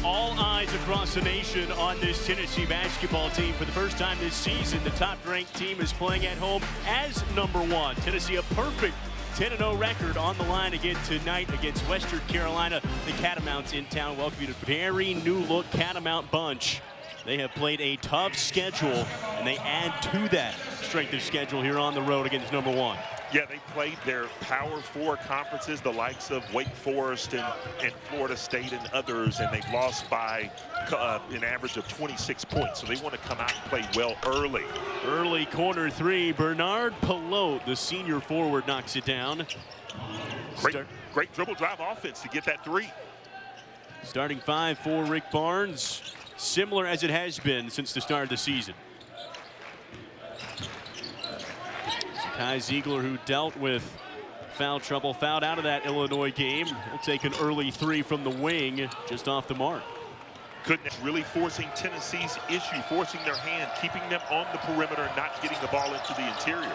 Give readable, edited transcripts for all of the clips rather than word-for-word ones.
All eyes across the nation on this Tennessee basketball team. For the first time this season, the top-ranked team is playing at home as #1. Tennessee, a perfect 10-0 record on the line again tonight against Western Carolina. The Catamounts in town welcome you to very new-look Catamount bunch. They have played a tough schedule, and they add to that strength of schedule here on the road against #1. Yeah, they played their Power 4 conferences, the likes of Wake Forest and Florida State and others, and they've lost by an average of 26 points. So they want to come out and play well early. Early corner three, Bernard Pelote, the senior forward, knocks it down. Great dribble drive offense to get that three. Starting five for Rick Barnes, similar as it has been since the start of the season. Kai Ziegler, who dealt with foul trouble, fouled out of that Illinois game. He'll take an early three from the wing, just off the mark. Goodness, really forcing Tennessee's issue, forcing their hand, keeping them on the perimeter, not getting the ball into the interior.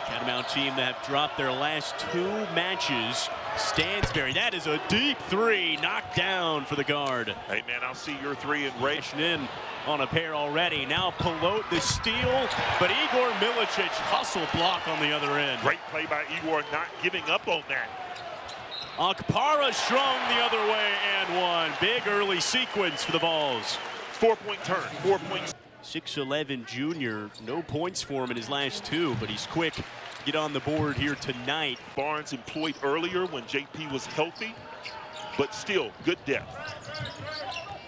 Catamount team that have dropped their last two matches. Stansberry, that is a deep three, knocked down for the guard. Hey man, I'll see your three and Ray. In on a pair already. Now Pelote the steal, but Igor Milicic hustle block on the other end. Great play by Igor, not giving up on that. Okpara strung the other way and one. Big early sequence for the Vols. 4-point turn, 4 points. 6'11" junior, no points for him in his last two, but he's quick to get on the board here tonight. Barnes employed earlier when JP was healthy, but still good depth.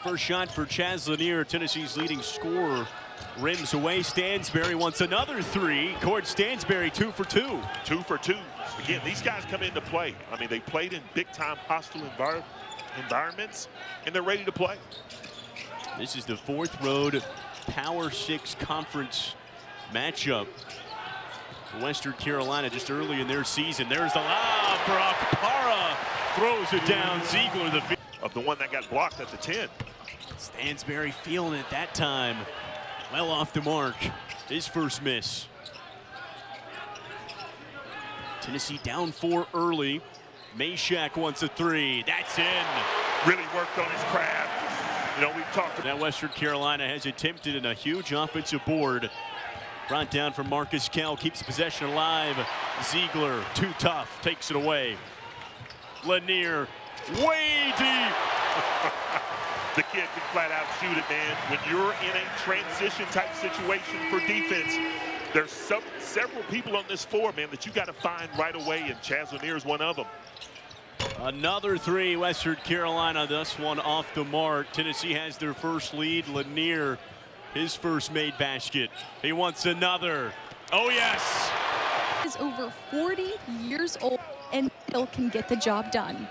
First shot for Chaz Lanier, Tennessee's leading scorer. Rims away, Stansberry wants another three. Cord Stansberry 2 for 2. 2 for 2. Again, these guys come into play. I mean, they played in big-time hostile environments, and they're ready to play. This is the fourth road Power 6 conference matchup for Western Carolina just early in their season. There's the lob for Okpara. Throws it down. Ziegler, the of the one that got blocked at the 10. Stansberry feeling it that time. Well off the mark. His first miss. Tennessee down 4 early. Mashack wants a three. That's in. Really worked on his craft. You know, we've talked about that Western Carolina has attempted in a huge offensive board. Brought down from Marcus Kell, keeps possession alive. Ziegler, too tough, takes it away. Lanier, way deep. The kid can flat out shoot it, man. When you're in a transition type situation for defense, there's several people on this floor, man, that you got to find right away, and Chaz Lanier is one of them. Another three, Western Carolina, this one off the mark. Tennessee has their first lead. Lanier, his first made basket. He wants another. Oh, yes. Is over 40 years old and still can get the job done.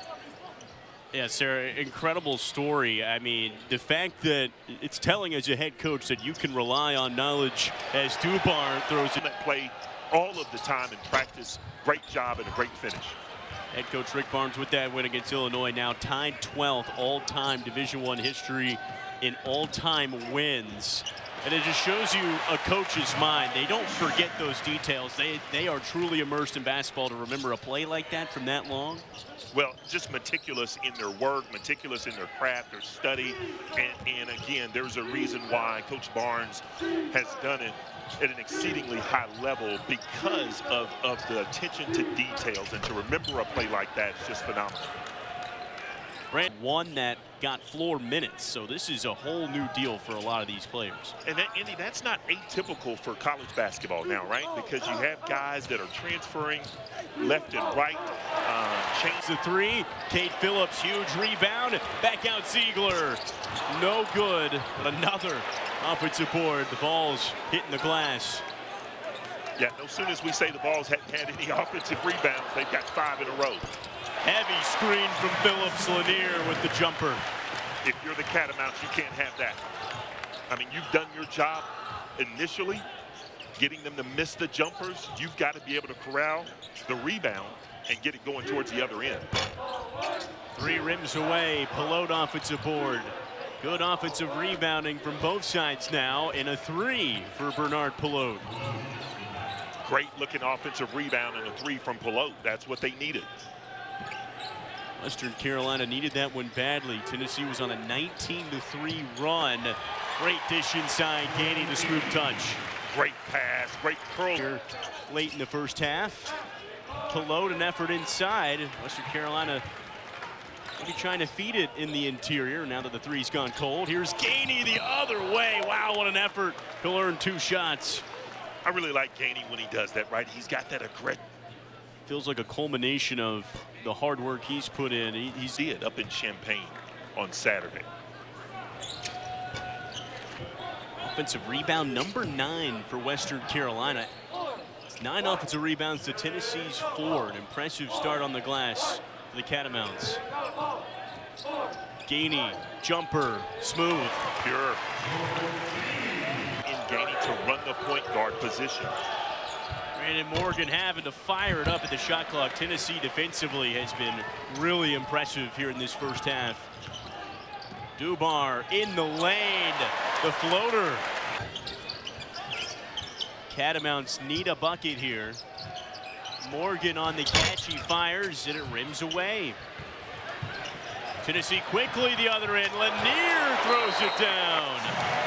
Yeah, Sarah, incredible story. I mean, the fact that it's telling as a head coach that you can rely on knowledge as Dubar throws it. That play all of the time in practice. Great job and a great finish. Head coach Rick Barnes with that win against Illinois, now tied 12th all-time Division I history in all-time wins. And it just shows you a coach's mind. They don't forget those details. They are truly immersed in basketball to remember a play like that from that long. Well, just meticulous in their work, meticulous in their craft, their study. And again, there's a reason why Coach Barnes has done it at an exceedingly high level because of the attention to details. And to remember a play like that is just phenomenal. One that got floor minutes, so this is a whole new deal for a lot of these players. And that, Andy, that's not atypical for college basketball now, right? Because you have guys that are transferring left and right. Change the three. Cade Phillips, huge rebound. Back out Ziegler. No good, but another offensive board. The Vols hitting the glass. Yeah, as soon as we say the Vols hadn't had any offensive rebounds, they've got 5 in a row. Heavy screen from Phillips. Lanier with the jumper. If you're the Catamounts, you can't have that. I mean, you've done your job initially, getting them to miss the jumpers. You've got to be able to corral the rebound and get it going towards the other end. 3 rims away. Pelote offensive board. Good offensive rebounding from both sides now, and a 3 for Bernard Pelote. Great looking offensive rebound and a 3 from Pelote. That's what they needed. Western Carolina needed that one badly. Tennessee was on a 19-3 run. Great dish inside. Gainey, the smooth touch. Great pass, great curl. Here late in the first half. To load an effort inside. Western Carolina maybe trying to feed it in the interior now that the three's gone cold. Here's Gainey the other way. Wow, what an effort. He'll earn 2 shots. I really like Gainey when he does that, right? He's got that aggressive. Feels like a culmination of the hard work he's put in. He's See it up in Champaign on Saturday. offensive rebound number 9 for Western Carolina. It's 9 offensive rebounds to Tennessee's 4. An impressive start on the glass for the Catamounts. Gainey, jumper, smooth. Pure. In Gainey to run the point guard position. Brandon Morgan having to fire it up at the shot clock. Tennessee defensively has been really impressive here in this first half. Dubar in the lane, the floater. Catamounts need a bucket here. Morgan on the catch, he fires and it rims away. Tennessee quickly the other end. Lanier throws it down.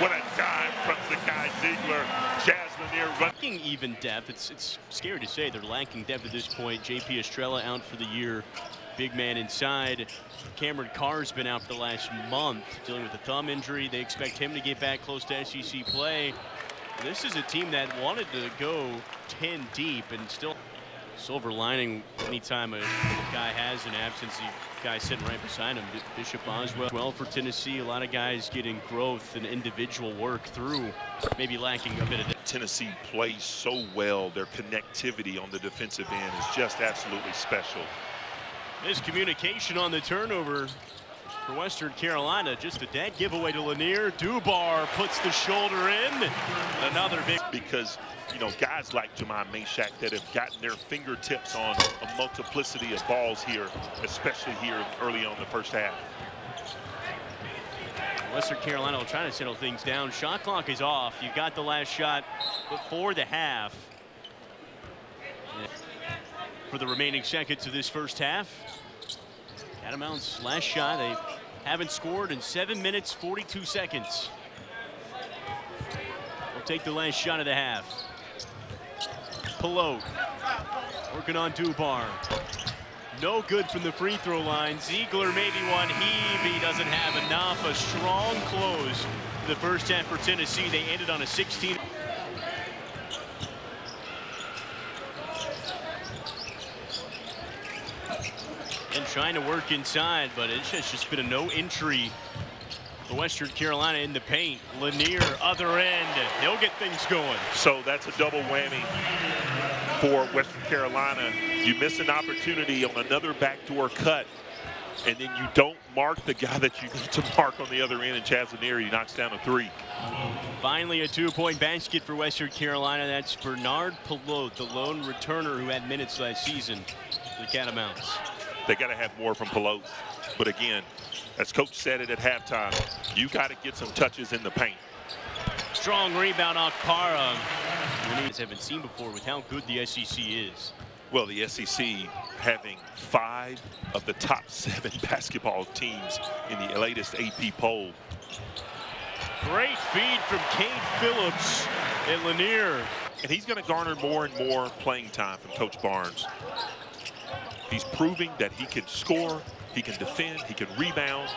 What a dime from the guy Ziegler. Jazz Lanier running. Lacking even depth. It's scary to say they're lacking depth at this point. JP Estrella out for the year. Big man inside. Cameron Carr's been out for the last month dealing with a thumb injury. They expect him to get back close to SEC play. This is a team that wanted to go 10 deep and still silver lining anytime a guy has an absence. The guy sitting right beside him, Bishop Boswell. Well for Tennessee, a lot of guys getting growth and individual work through, maybe lacking a bit of. Tennessee plays so well. Their connectivity on the defensive end is just absolutely special. Miscommunication on the turnover for Western Carolina. Just a dead giveaway to Lanier. Dubar puts the shoulder in. Another big. Because, you know, guys like Jemai Mashack that have gotten their fingertips on a multiplicity of balls here, especially here early on in the first half. Western Carolina will try to settle things down. Shot clock is off. You got the last shot before the half. For the remaining seconds of this first half. Catamounts last shot. They haven't scored in 7 minutes, 42 seconds. We'll take the last shot of the half. Pelote working on Dubar. No good from the free throw line. Ziegler maybe one heave. He doesn't have enough. A strong close to the first half for Tennessee. They ended on a 16. And trying to work inside, but it's just been a no entry for Western Carolina in the paint. Lanier, other end. He'll get things going. So that's a double whammy for Western Carolina. You miss an opportunity on another backdoor cut, and then you don't mark the guy that you need to mark on the other end, and Chaz Lanier, he knocks down a 3. Finally, a 2-point basket for Western Carolina. That's Bernard Pelote, the lone returner who had minutes last season for the Catamounts. They got to have more from Pelote. But again, as Coach said it at halftime, you got to get some touches in the paint. Strong rebound, Okpara. We haven't seen before with how good the SEC is. Well, the SEC having 5 of the top 7 basketball teams in the latest AP poll. Great feed from Cade Phillips and Lanier. And he's going to garner more and more playing time from Coach Barnes. He's proving that he can score, he can defend, he can rebound.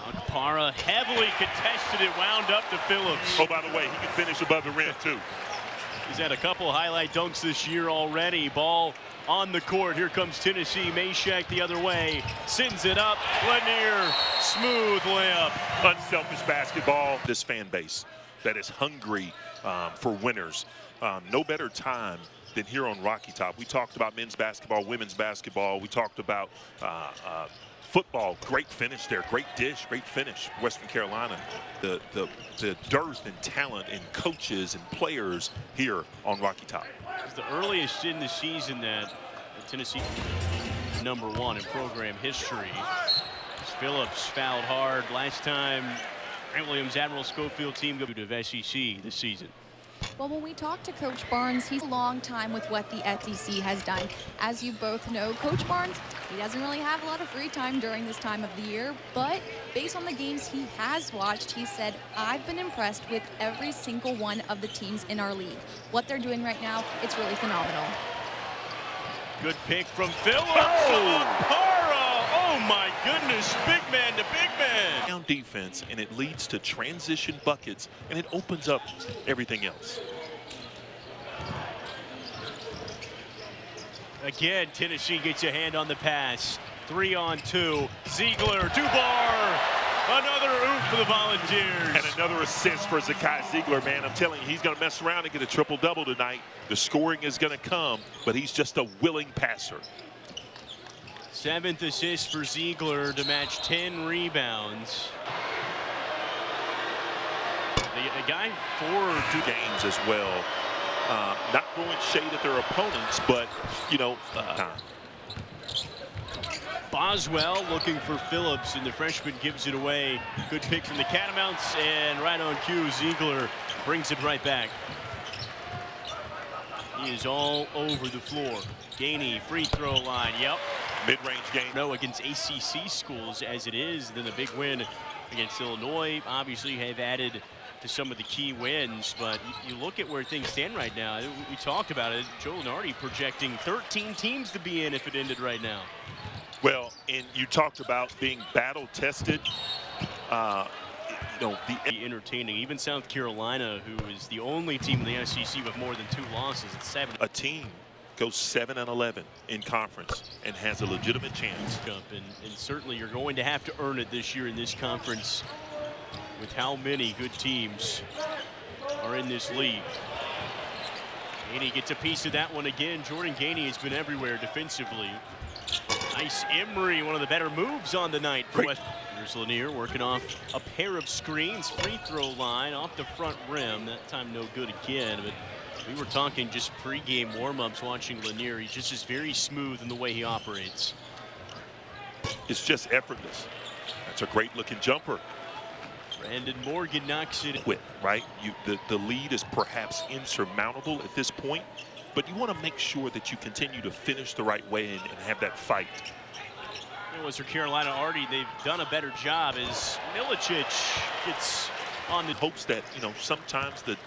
Okpara heavily contested it, wound up to Phillips. Oh, by the way, he can finish above the rim, too. He's had a couple highlight dunks this year already. Ball on the court. Here comes Tennessee. Mashack the other way. Sends it up. Lanier, smooth layup. Unselfish basketball. This fan base that is hungry for winners. No better time than here on Rocky Top. We talked about men's basketball, women's basketball. We talked about football. Great finish there. Great dish. Great finish. Western Carolina. The dearth and talent and coaches and players here on Rocky Top. It's the earliest in the season that Tennessee #1 in program history. Phillips fouled hard last time. Grant Williams Admiral Schofield team go to SEC this season. Well, when we talk to Coach Barnes, he's a long time with what the SEC has done. As you both know, Coach Barnes, he doesn't really have a lot of free time during this time of the year, but based on the games he has watched, he said, I've been impressed with every single one of the teams in our league. What they're doing right now, it's really phenomenal. Good pick from Phillips. Oh my goodness, big man to big man. Down defense, and it leads to transition buckets, and it opens up everything else. Again, Tennessee gets a hand on the pass. 3-on-2. Ziegler, Dubar. Another oop for the Volunteers. And another assist for Zakai Ziegler, man. I'm telling you, he's going to mess around and get a triple-double tonight. The scoring is going to come, but he's just a willing passer. 7th assist for Ziegler to match 10 rebounds. The guy for 2 games as well. Not throwing shade at their opponents, but, you know, Boswell looking for Phillips, and the freshman gives it away. Good pick from the Catamounts, and right on cue, Ziegler brings it right back. He is all over the floor. Gainey, free throw line, yep. Mid-range game. No, against ACC schools as it is, then a big win against Illinois. Obviously have added to some of the key wins, but you look at where things stand right now. We talked about it. Joe Lunardi projecting 13 teams to be in if it ended right now. Well, and you talked about being battle-tested. You know, entertaining. Even South Carolina, who is the only team in the SEC with more than 2 losses at 7. A team goes 7-11 in conference and has a legitimate chance. And certainly you're going to have to earn it this year in this conference with how many good teams are in this league. Gainey gets a piece of that one again. Jordan Gainey has been everywhere defensively. Nice Emery, one of the better moves on the night for West. Here's Lanier working off a pair of screens, free throw line off the front rim. That time no good again, but we were talking just pregame warm-ups watching Lanier. He just is very smooth in the way he operates. It's just effortless. That's a great looking jumper. Brandon Morgan knocks it. Quit, right? The lead is perhaps insurmountable at this point, but you want to make sure that you continue to finish the right way and have that fight. Western Carolina already, they've done a better job as Milicic gets on the hopes that, you know, sometimes the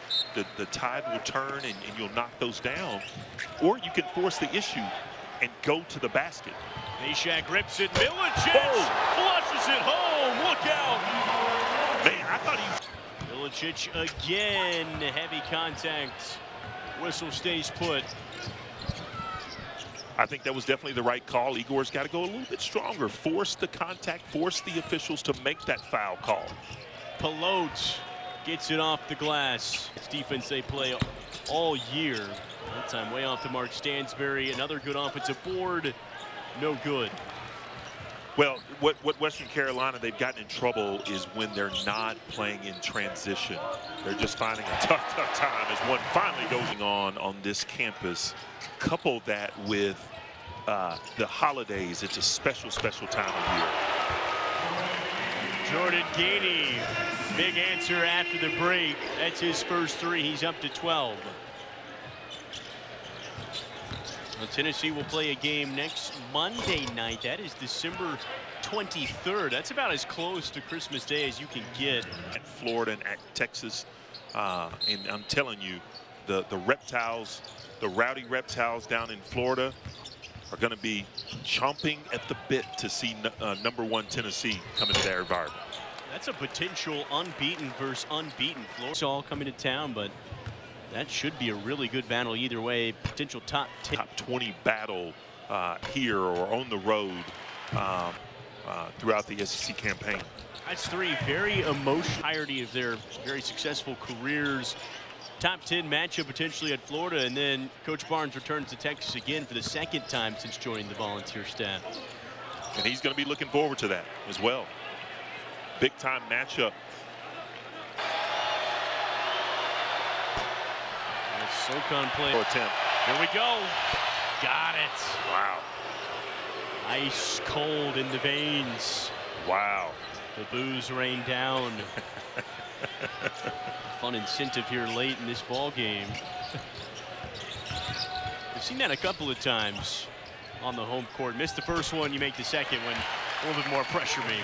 tide will turn and you'll knock those down, or you can force the issue and go to the basket. Meshack rips it. Milicic flushes it home. Look out. Man, I thought he... Milicic again. Heavy contact. Whistle stays put. I think that was definitely the right call. Igor's got to go a little bit stronger. Force the contact. Force the officials to make that foul call. Pelote gets it off the glass. It's defense they play all year. That time way off the mark. Stansbury, another good offensive board. No good. Well, what Western Carolina, they've gotten in trouble is when they're not playing in transition. They're just finding a tough time as one finally goes on this campus. Couple that with the holidays. It's a special time of year. Jordan Gainey, big answer after the break. That's his first 3. He's up to 12. Well, Tennessee will play a game next Monday night. That is December 23rd. That's about as close to Christmas Day as you can get. At Florida and at Texas. And I'm telling you, the reptiles, the rowdy reptiles down in Florida are going to be chomping at the bit to see #1 Tennessee come into their environment. That's a potential unbeaten versus unbeaten Florida. It's all coming to town, but that should be a really good battle either way. Potential top 20 battle here or on the road throughout the SEC campaign. That's 3 very emotional entirety of their very successful careers. Top 10 matchup potentially at Florida, and then Coach Barnes returns to Texas again for the 2nd time since joining the Volunteer staff. And he's going to be looking forward to that as well. Big time matchup. SoCon play attempt. Here we go. Got it. Wow. Ice cold in the veins. Wow. The booze rain down. Fun incentive here late in this ball game. We've seen that a couple of times on the home court. Missed the first one, you make the second one. A little bit more pressure maybe.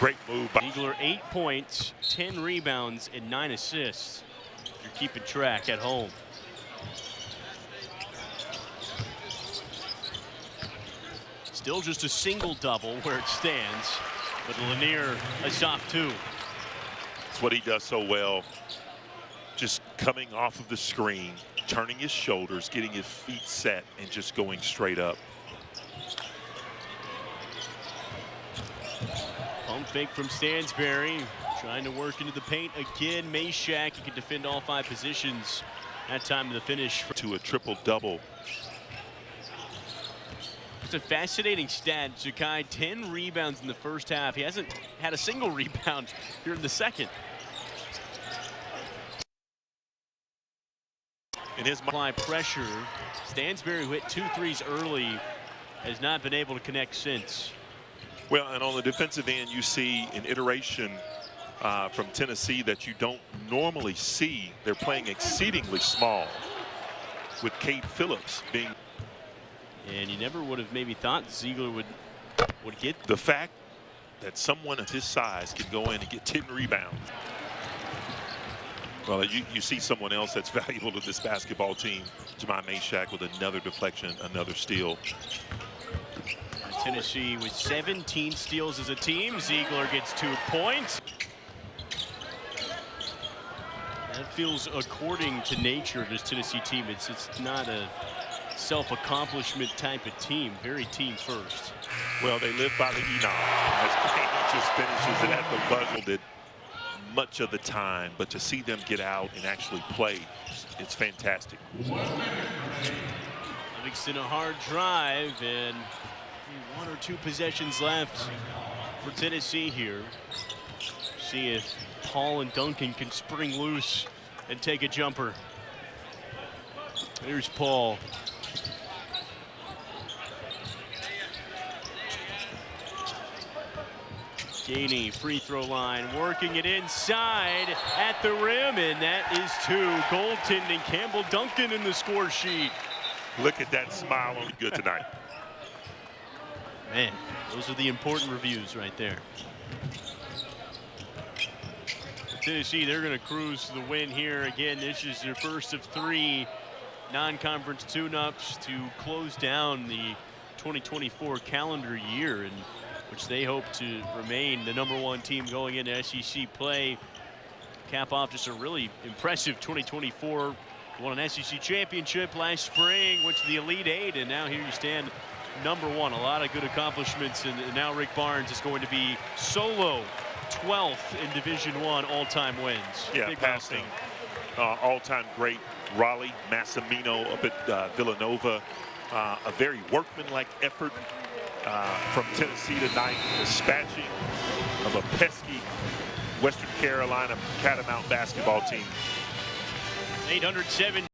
Great move by Ziegler, 8 points, 10 rebounds, and 9 assists. If you're keeping track at home. Still just a single double where it stands, but Lanier a soft 2. That's what he does so well. Just coming off of the screen, turning his shoulders, getting his feet set, and just going straight up. Pump fake from Stansbury, trying to work into the paint again. Mashack, he can defend all 5 positions. That time of the finish. To a triple-double. It's a fascinating stat. Zakai, 10 rebounds in the first half. He hasn't had a single rebound here in the second. In his Apply pressure. Stansbury, who hit 2 threes early, has not been able to connect since. Well, and on the defensive end, you see an iteration from Tennessee that you don't normally see. They're playing exceedingly small, with Cade Phillips being. And you never would have maybe thought Ziegler would get. The fact that someone of his size can go in and get 10 rebounds. Well, you see someone else that's valuable to this basketball team, Jahmai Mashack, with another deflection, another steal. Tennessee with 17 steals as a team. Ziegler gets 2 points. That feels according to nature of this Tennessee team. It's not a self-accomplishment type of team. Very team first. Well, they live by the Enon. As Payne just finishes it at the buzzer, did much of the time, but to see them get out and actually play, it's fantastic. Livingston a hard drive, and 1 or 2 possessions left for Tennessee here. See if Paul and Duncan can spring loose and take a jumper. Here's Paul. Gainey, free throw line, working it inside at the rim, and that is 2. Goaltending, Campbell Duncan in the score sheet. Look at that smile on good tonight. Man, those are the important reviews right there. For Tennessee, they're going to cruise to the win here. Again, this is their first of 3 non-conference tune-ups to close down the 2024 calendar year, in which they hope to remain the #1 team going into SEC play. Cap off just a really impressive 2024. Won an SEC championship last spring, went to the Elite 8, and now here you stand #1. A lot of good accomplishments, and now Rick Barnes is going to be solo 12th in Division I all-time wins. Yeah, big passing all-time great Raleigh Massimino up at Villanova. A very workmanlike effort from Tennessee tonight, dispatching of a pesky Western Carolina Catamount basketball team. 807.